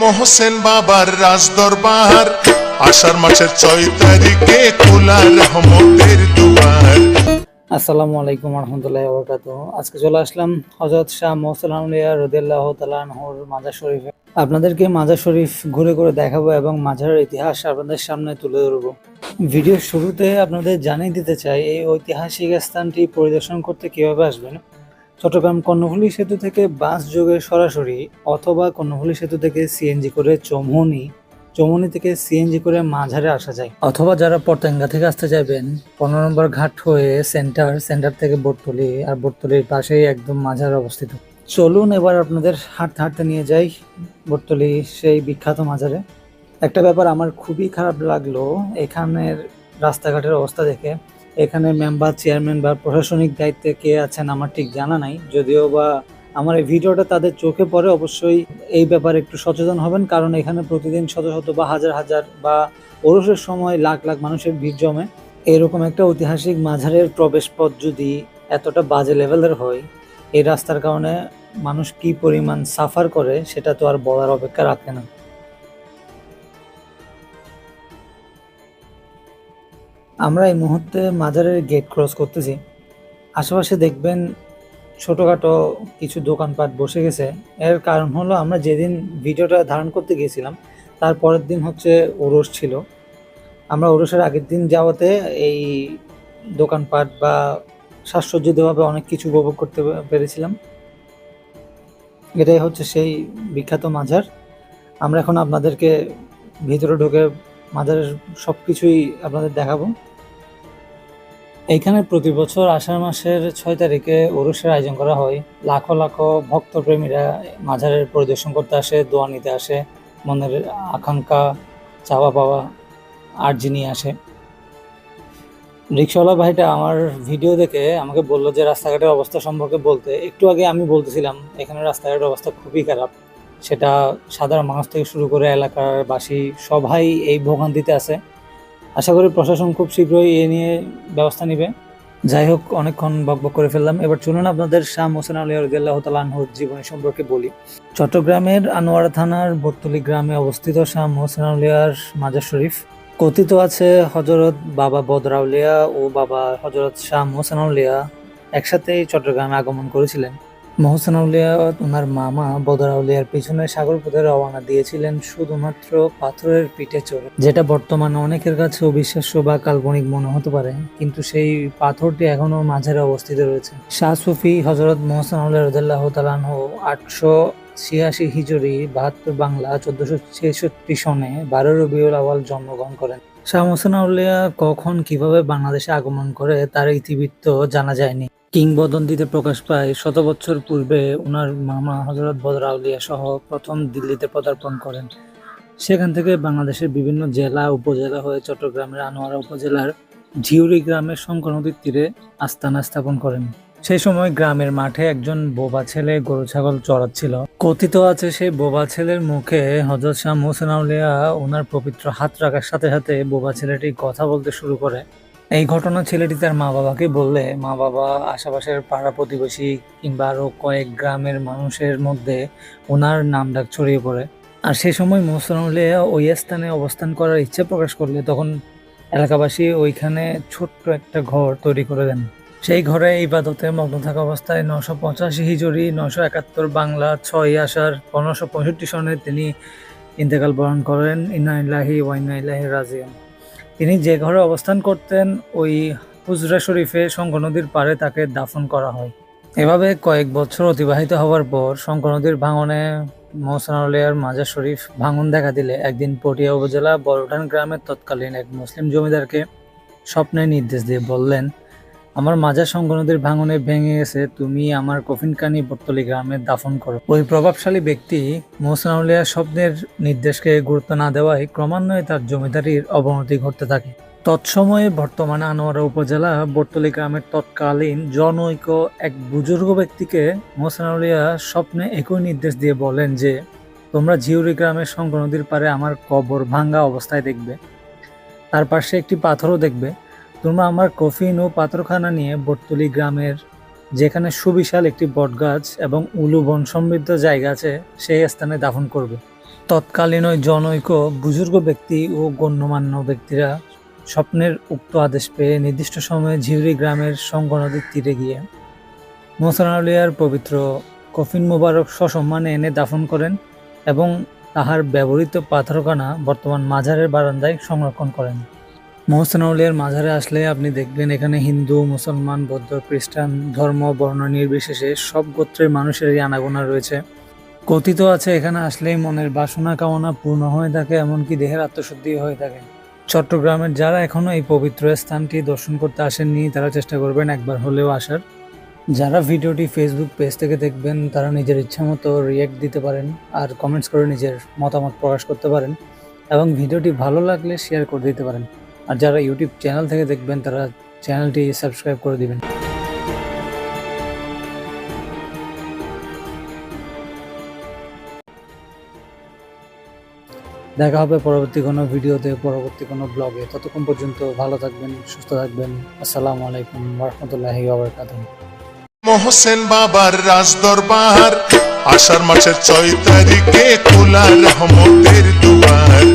মোহসেন বাবার রাজ দরবার, আষাঢ় মাসের 6 তারিখে খোলা রহমতের দুয়ার। আসসালামু আলাইকুম রহমতুল্লাহি ওয়া বারাকাতুহু। আজকে চলে আসলাম হযরত শাহ মোহসেন আউলিয়া রাদিয়াল্লাহু তাআলা আনহুর মাজার শরীফে। আপনাদেরকে মাজার শরীফ ঘুরে ঘুরে দেখাবো এবং মাজারের ইতিহাস আপনাদের সামনে তুলে ধরবো। ভিডিওর শুরুতে আপনাদের জানিয়ে দিতে চাই এই ঐতিহাসিক স্থানটি পরিদর্শন করতে কিভাবে আসবেন। চট্টগ্রাম কর্ণফুলী সেতু থেকে বাস যোগে সরাসরি, অথবা কর্ণফুলী সেতু থেকে সিএনজি করে চৌমুহনী থেকে সিএনজি করে মাঝারে আসা যায়, অথবা যারা পতেঙ্গা থেকে আসতে চাইবেন 15 নম্বর ঘাট হয়ে সেন্টার থেকে বটতলী, আর বটতলীর পাশেই একদম মাঝার অবস্থিত। চলুন এবার আপনাদের হাঁটতে হাঁটতে নিয়ে যাই বটতলী সেই বিখ্যাত মাজারে। একটা ব্যাপার আমার খুবই খারাপ লাগলো এখানের রাস্তাঘাটের অবস্থা দেখে। এখানে মেম্বার, চেয়ারম্যান বা প্রশাসনিক দায়িত্বে কে আছেন আমার ঠিক জানা নাই, যদিও বা আমার এই ভিডিওটা তাদের চোখে পড়ে অবশ্যই এই ব্যাপারে একটু সচেতন হবেন, কারণ এখানে প্রতিদিন শত শত বা হাজার হাজার বা ওরসের সময় লাখ লাখ মানুষের ভিড় জমে। এরকম একটা ঐতিহাসিক মাজারের প্রবেশ পথ যদি এতটা বাজে লেভেলের হয়, এই রাস্তার কারণে মানুষ কি পরিমাণ সাফার করে সেটা তো আর বলার অপেক্ষা রাখে না। আমরা এই মুহূর্তে মাজারের গেট ক্রস করতেছি। আশেপাশে দেখবেন ছোটখাটো কিছু দোকানপাট বসে গেছে। এর কারণ হলো আমরা যেদিন ভিডিওটা ধারণ করতে গিয়েছিলাম তার পরের দিন হচ্ছে ওরস ছিল। আমরা ওরসের আগের দিন যাওয়াতে এই দোকানপাট বা সাজসজ্জিতভাবে অনেক কিছু উপভোগ করতে পেরেছিলাম। এটাই হচ্ছে সেই বিখ্যাত মাজার। আমরা এখন আপনাদেরকে ভিতরে ঢুকে মাজারের সব কিছুই আপনাদের দেখাবো। এইখানে প্রতি বছর আষাঢ় মাসের 6 তারিখে ওরসের আয়োজন করা হয়। লাখো লাখো ভক্তপ্রেমীরা মাজারের পরিদর্শন করতে আসে, দোয়া নিতে আসে, মনের আকাঙ্ক্ষা, চাওয়া পাওয়া আর্জি নিয়ে আসে। রিক্সাওয়ালা ভাইটা আমার ভিডিও দেখে আমাকে বললো যে রাস্তাঘাটের অবস্থা সম্পর্কে বলতে। একটু আগে আমি বলতেছিলাম এখানে রাস্তাঘাটের অবস্থা খুবই খারাপ, সেটা সাধারণ মানুষ থেকে শুরু করে এলাকার বাসী সবাই এই ভোগান্তিতে আছে। আশা করি প্রশাসন খুব শীঘ্রই এ নিয়ে ব্যবস্থা নেবে। যাই হোক, অনেকক্ষণ বকবক করে ফেললাম। এবার চলুন আপনাদের শাহ মোহসেন আউলিয়া রাদিয়াল্লাহু তাআলা আনহুর জীবনী সম্পর্কে বলি। চট্টগ্রামের আনোয়ারা থানার বটতলী গ্রামে অবস্থিত শাহ মোহসেন আউলিয়ার মাজার শরীফ। কথিত আছে হযরত বাবা বদর আউলিয়া ও বাবা হযরত শাহ মোহসেন আউলিয়া একসাথেই চট্টগ্রামে আগমন করেছিলেন। মোহসেন আউলিয়া ওনার মামা বদর আউলিয়ার পিছনে সাগর পথে রওনা দিয়েছিলেন শুধুমাত্র পাথরের পিঠে চড়ে, যেটা বর্তমানে অনেকের কাছে অবিশ্বাস্য বা কাল্পনিক মনে হতে পারে, কিন্তু সেই পাথরটি এখনো মাঝারে অবস্থিত রয়েছে। শাহ সুফি হযরত মোহসেন আউলিয়া রাদিয়াল্লাহু তাআলা আনহু 886 হিজরি 72 বাংলা 1466 সনে 12 রবিউল আউয়াল জন্মগ্রহণ করেন। শাহ মোহসেন আউলিয়া কখন কিভাবে বাংলাদেশে আগমন করে তার ইতিবৃত্ত জানা যায়নি। কিংবদন্তিতে প্রকাশ পায় শত বছর পূর্বে ওনার মামা হযরত বদর আউলিয়া সহ প্রথম দিল্লিতে পদার্পণ করেন। সেখান থেকে বাংলাদেশের বিভিন্ন জেলা উপজেলা হয়ে চট্টগ্রামের আনোয়ারা উপজেলার ঝিউরি গ্রামের শঙ্কর নদীর তীরে আস্তানা স্থাপন করেন। সেই সময় গ্রামের মাঠে একজন বোবা ছেলে গরু ছাগল চড়াচ্ছিল। কথিত আছে সেই বোবা ছেলের মুখে হযরত শাহ মোহসেন আউলিয়া ওনার পবিত্র হাত রাখার সাথে সাথে বোবা ছেলেটি কথা বলতে শুরু করে। এই ঘটনা ছেলেটি তার মা বাবাকে বললে মা বাবা আশেপাশের পাড়া প্রতিবেশী কিংবা আরো কয়েক গ্রামের মানুষের মধ্যে ওনার নাম ডাক ছড়িয়ে পড়ে। আর সেই সময় মোহসেন আউলিয়া ওই স্থানে অবস্থান করার ইচ্ছে প্রকাশ করলে তখন এলাকাবাসী ওইখানে ছোট্ট একটা ঘর তৈরি করে দেন। সেই ঘরে ইবাদতে মগ্ন থাকা অবস্থায় 985 হিজরি 971 বাংলা 6 আষাঢ় 1565 সনে তিনি ইন্তেকাল বরণ করেন। ইন্না লিল্লাহি ওয়া ইন্না ইলাইহি রাজিউন। তিনি যে ঘরে অবস্থান করতেন ওই হুজরা শরীফে শঙ্কর নদীর পাড়ে তাকে দাফন করা হয়। এভাবে কয়েক বছর অতিবাহিত হওয়ার পর শঙ্কর নদীর ভাঙনে মোহসেন আউলিয়ার মাজার শরীফ ভাঙন দেখা দিলে একদিন পটিয়া উপজেলা বড়টান গ্রামের তৎকালীন এক মুসলিম জমিদারকে স্বপ্নে নির্দেশ দিয়ে বললেন, আমার মাজার শঙ্কর নদীর ভাঙনে ভেঙে গেছে, তুমি আমার কফিনকানি বটতলী গ্রামে দাফন করো। ওই প্রভাবশালী ব্যক্তি মোহসেন আউলিয়ার স্বপ্নের নির্দেশকে গুরুত্ব না দেওয়ায় ক্রমান্বয়ে তার জমিদারির অবনতি ঘটতে থাকে। তৎসময়ে বর্তমানে আনোয়ারা উপজেলা বটতলী গ্রামের তৎকালীন জনৈক এক বুজুর্গ ব্যক্তিকে মোহসেন আউলিয়া স্বপ্নে একই নির্দেশ দিয়ে বলেন যে, তোমরা ঝিউরি গ্রামের শঙ্কর নদীর পাড়ে আমার কবর ভাঙ্গা অবস্থায় দেখবে, তার পাশে একটি পাথরও দেখবে। তোমরা আমার কফিন ও পাথরখানা নিয়ে বটতলী গ্রামের যেখানে সুবিশাল একটি বটগাছ এবং উলু বন সমৃদ্ধ জায়গা আছে সেই স্থানে দাফন করবে। তৎকালীন ওই জনৈক বুজুর্গ ব্যক্তি ও গণ্যমান্য ব্যক্তিরা স্বপ্নের উক্ত আদেশ পেয়ে নির্দিষ্ট সময়ে ঝিউরি গ্রামের সঙ্গ নদীর তীরে গিয়ে মোহসেন আউলিয়ার পবিত্র কফিন মোবারক সসম্মানে এনে দাফন করেন এবং তাহার ব্যবহৃত পাথরখানা বর্তমান মাজারের বারান্দায় সংরক্ষণ করেন। মোহসেন আউলিয়ার মাজারে আসলে আপনি দেখবেন এখানে হিন্দু, মুসলমান, বৌদ্ধ, খ্রিস্টান ধর্ম বর্ণ নির্বিশেষে সব গোত্রের মানুষেরই আনাগোনা রয়েছে। কথিত আছে এখানে আসলেই মনের বাসনা কামনা পূর্ণ হয়ে থাকে, এমনকি দেহের আত্মশুদ্ধি হয়ে থাকে। চট্টগ্রামের যারা এখনো এই পবিত্র স্থানটি দর্শন করতে আসেননি তারা চেষ্টা করবেন একবার হলেও আসার। যারা ভিডিওটি ফেসবুক পেজ থেকে দেখবেন তারা নিজের ইচ্ছা মতো রিয়্যাক্ট দিতে পারেন আর কমেন্টস করে নিজের মতামত প্রকাশ করতে পারেন এবং ভিডিওটি ভালো লাগলে শেয়ার করে দিতে পারেন। আর যারা ইউটিউব চ্যানেল থেকে দেখবেন তারা চ্যানেলটি সাবস্ক্রাইব করে দিবেন। দেখা হবে পরবর্তী কোনো ভিডিওতে, পরবর্তী কোনো ব্লগে। ততক্ষণ পর্যন্ত ভালো থাকবেন, সুস্থ থাকবেন। আসসালামু আলাইকুম ওয়া রাহমাতুল্লাহি ওয়া বারাকাতুহু। মোহসেন বাবার রাজ দরবার, আষাঢ় মাসের 6 তারিখে খোলা রহমতের দুয়ার।